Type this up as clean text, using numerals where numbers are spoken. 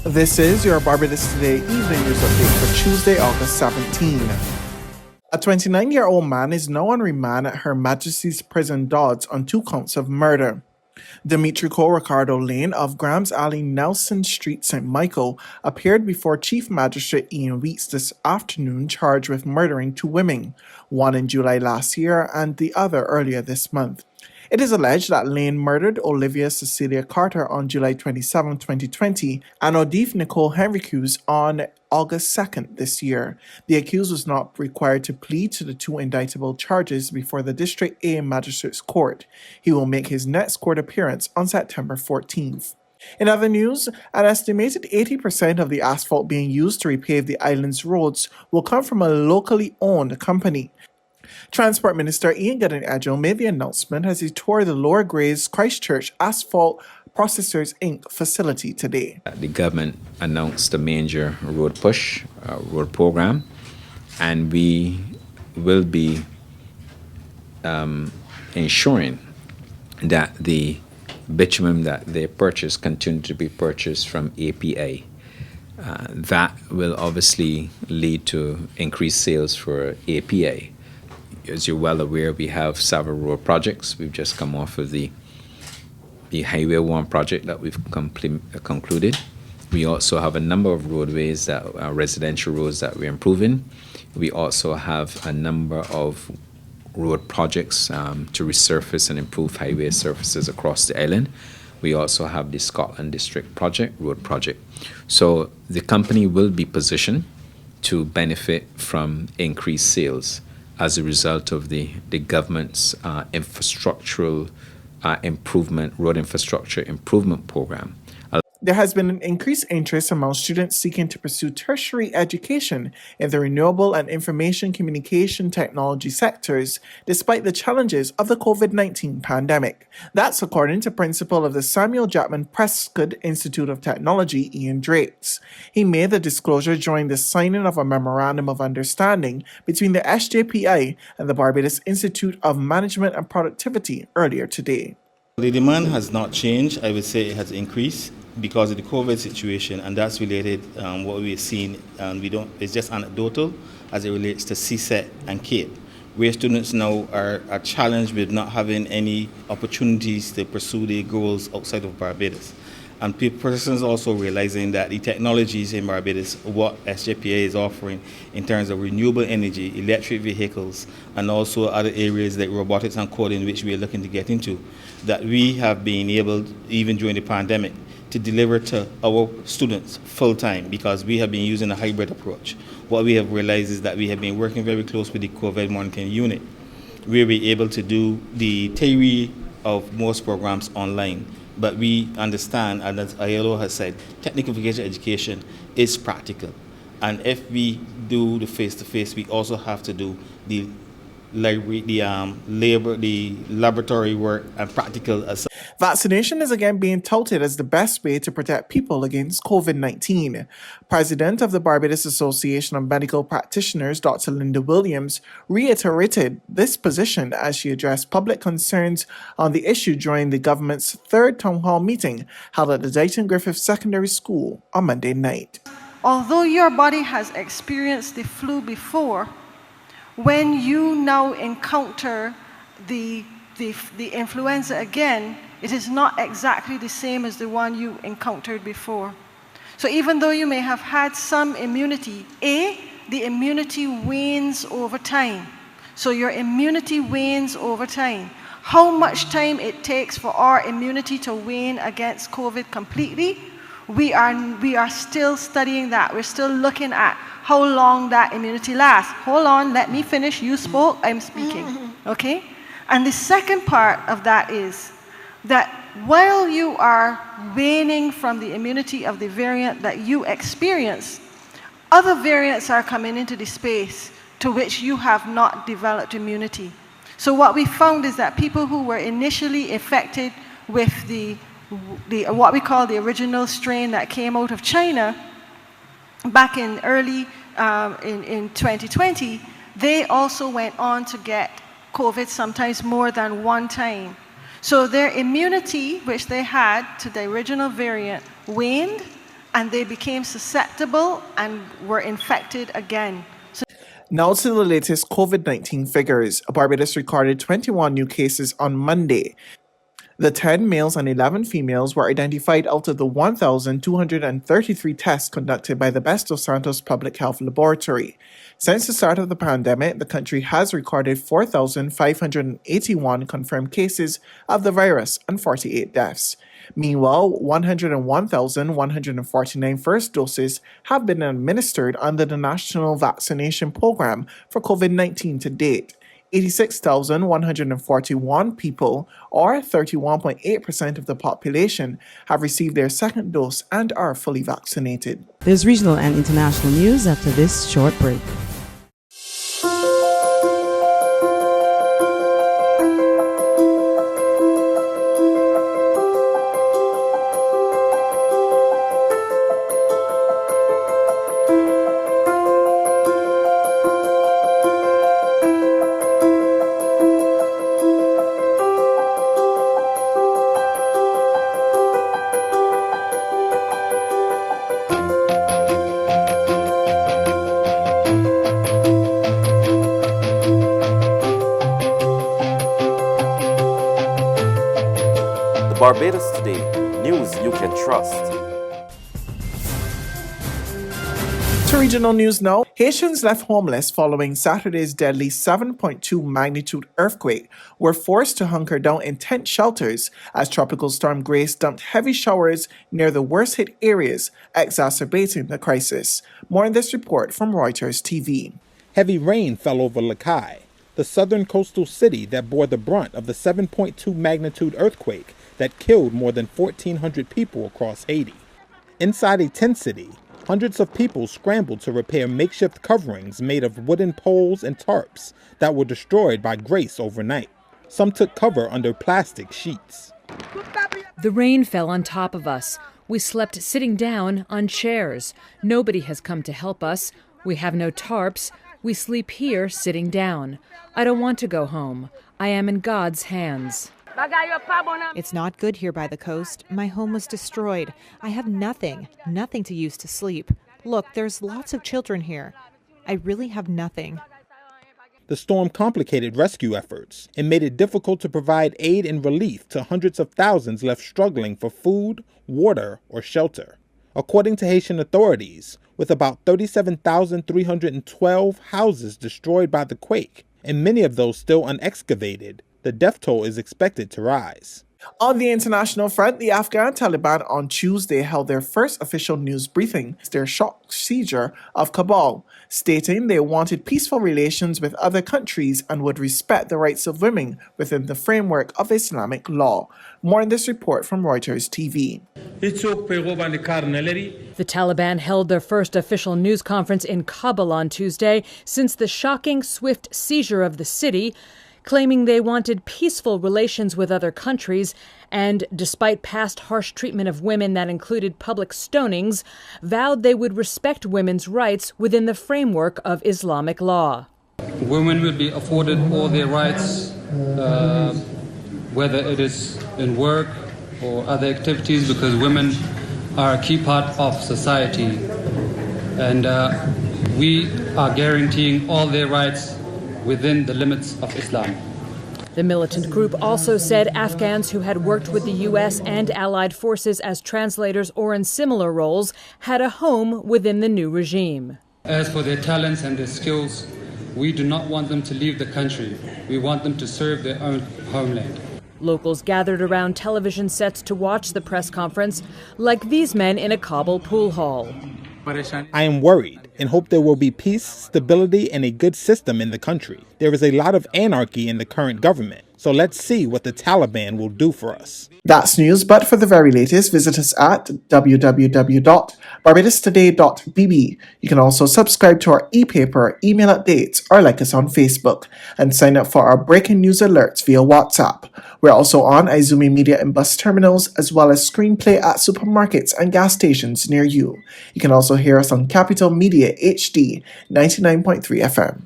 This is your Barbados Today Evening News Update for Tuesday, August 17. A 29-year-old man is now on remand at Her Majesty's Prison Dodds on 2 counts of murder. Demetrico Ricardo Lane of Grams Alley, Nelson Street, St. Michael, appeared before Chief Magistrate Ian Weeks this afternoon charged with murdering 2 women, one in July last year and the other earlier this month. It is alleged that Lane murdered Olivia Cecilia Carter on July 27, 2020, and Odif Nicole Henriques on August 2nd this year. The accused was not required to plead to the 2 indictable charges before the District A Magistrates Court. He will make his next court appearance on September 14th. In other news, an estimated 80% of the asphalt being used to repave the island's roads will come from a locally owned company. Transport Minister Ian Gadden-Edgell made the announcement as he toured the Lower Grays Christchurch Asphalt Processors Inc. facility today. The government announced a major road push, road program, and we will be ensuring that the bitumen that they purchase continue to be purchased from APA. That will obviously lead to increased sales for APA. As you're well aware, we have several road projects. We've just come off of the Highway 1 project that we've concluded. We also have a number of roadways that are residential roads that we're improving. We also have a number of road projects to resurface and improve highway surfaces across the island. We also have the Scotland District project, road project. So the company will be positioned to benefit from increased sales as a result of the government's infrastructural improvement, road infrastructure improvement program. There has been an increased interest among students seeking to pursue tertiary education in the renewable and information communication technology sectors, despite the challenges of the COVID-19 pandemic. That's according to Principal of the Samuel Jackman Prescott Institute of Technology, Ian Drakes. He made the disclosure during the signing of a Memorandum of Understanding between the SJPI and the Barbados Institute of Management and Productivity earlier today. The demand has not changed. I would say it has increased because of the COVID situation, and that's related what we've seen, and it's just anecdotal as it relates to CSET and CAPE, where students now are challenged with not having any opportunities to pursue their goals outside of Barbados. And persons also realizing that the technologies in Barbados, what SJPA is offering in terms of renewable energy, electric vehicles, and also other areas like robotics and coding, which we are looking to get into, that we have been able, even during the pandemic, to deliver to our students full-time, because we have been using a hybrid approach. What we have realized is that we have been working very close with the COVID monitoring unit, where we're able to do the theory of most programs online. But we understand, and as ILO has said, technical vocational education is practical. And if we do the face-to-face, we also have to do the laboratory work and practical assessment. Vaccination is again being touted as the best way to protect people against COVID-19. President of the Barbados Association of Medical Practitioners, Dr. Linda Williams, reiterated this position as she addressed public concerns on the issue during the government's 3rd town hall meeting held at the Dighton Griffith Secondary School on Monday night. Although your body has experienced the flu before, when you now encounter the influenza again, it is not exactly the same as the one you encountered before. So even though you may have had some immunity, the immunity wanes over time. So your immunity wanes over time. How much time it takes for our immunity to wane against COVID completely, we are still studying that. We're still looking at how long that immunity lasts. Hold on, let me finish. You spoke, I'm speaking. Okay? And the second part of that is that while you are waning from the immunity of the variant that you experience, other variants are coming into the space to which you have not developed immunity. So what we found is that people who were initially infected with the what we call the original strain that came out of China back in early in 2020, they also went on to get COVID sometimes more than one time. So their immunity, which they had to the original variant, waned, and they became susceptible and were infected again. Now to the latest COVID-19 figures. Barbados recorded 21 new cases on Monday. The 10 males and 11 females were identified out of the 1,233 tests conducted by the Barbados Santos Public Health Laboratory. Since the start of the pandemic, the country has recorded 4,581 confirmed cases of the virus and 48 deaths. Meanwhile, 101,149 first doses have been administered under the National Vaccination Program for COVID-19 to date. 86,141 people, or 31.8% of the population, have received their second dose and are fully vaccinated. There's regional and international news after this short break. Barbados Today, news you can trust. To regional news now, Haitians left homeless following Saturday's deadly 7.2 magnitude earthquake were forced to hunker down in tent shelters as Tropical Storm Grace dumped heavy showers near the worst hit areas, exacerbating the crisis. More in this report from Reuters TV. Heavy rain fell over Lakai, the southern coastal city that bore the brunt of the 7.2 magnitude earthquake that killed more than 1,400 people across Haiti. Inside a tent city, hundreds of people scrambled to repair makeshift coverings made of wooden poles and tarps that were destroyed by Grace overnight. Some took cover under plastic sheets. The rain fell on top of us. We slept sitting down on chairs. Nobody has come to help us. We have no tarps. We sleep here sitting down. I don't want to go home. I am in God's hands. It's not good here by the coast. My home was destroyed. I have nothing to use to sleep. Look, there's lots of children here. I really have nothing. The storm complicated rescue efforts and made it difficult to provide aid and relief to hundreds of thousands left struggling for food, water, or shelter. According to Haitian authorities, with about 37,312 houses destroyed by the quake, and many of those still unexcavated, the death toll is expected to rise. On the international front, the Afghan Taliban on Tuesday held their first official news briefing, their shock seizure of Kabul, stating they wanted peaceful relations with other countries and would respect the rights of women within the framework of Islamic law. More in this report from Reuters TV. The Taliban held their first official news conference in Kabul on Tuesday since the shocking, swift seizure of the city, claiming they wanted peaceful relations with other countries and, despite past harsh treatment of women that included public stonings, vowed they would respect women's rights within the framework of Islamic law. Women will be afforded all their rights, whether it is in work or other activities, because women are a key part of society. And we are guaranteeing all their rights within the limits of Islam. The militant group also said Afghans who had worked with the U.S. and allied forces as translators or in similar roles had a home within the new regime. As for their talents and their skills, we do not want them to leave the country. We want them to serve their own homeland. Locals gathered around television sets to watch the press conference, like these men in a Kabul pool hall. I am worried and hope there will be peace, stability, and a good system in the country. There is a lot of anarchy in the current government, so let's see what the Taliban will do for us. That's news, but for the very latest, visit us at www.barbadostoday.bb. You can also subscribe to our e-paper, email updates, or like us on Facebook, and sign up for our breaking news alerts via WhatsApp. We're also on Izumi Media and bus terminals, as well as screenplay at supermarkets and gas stations near you. You can also hear us on Capital Media HD 99.3 FM.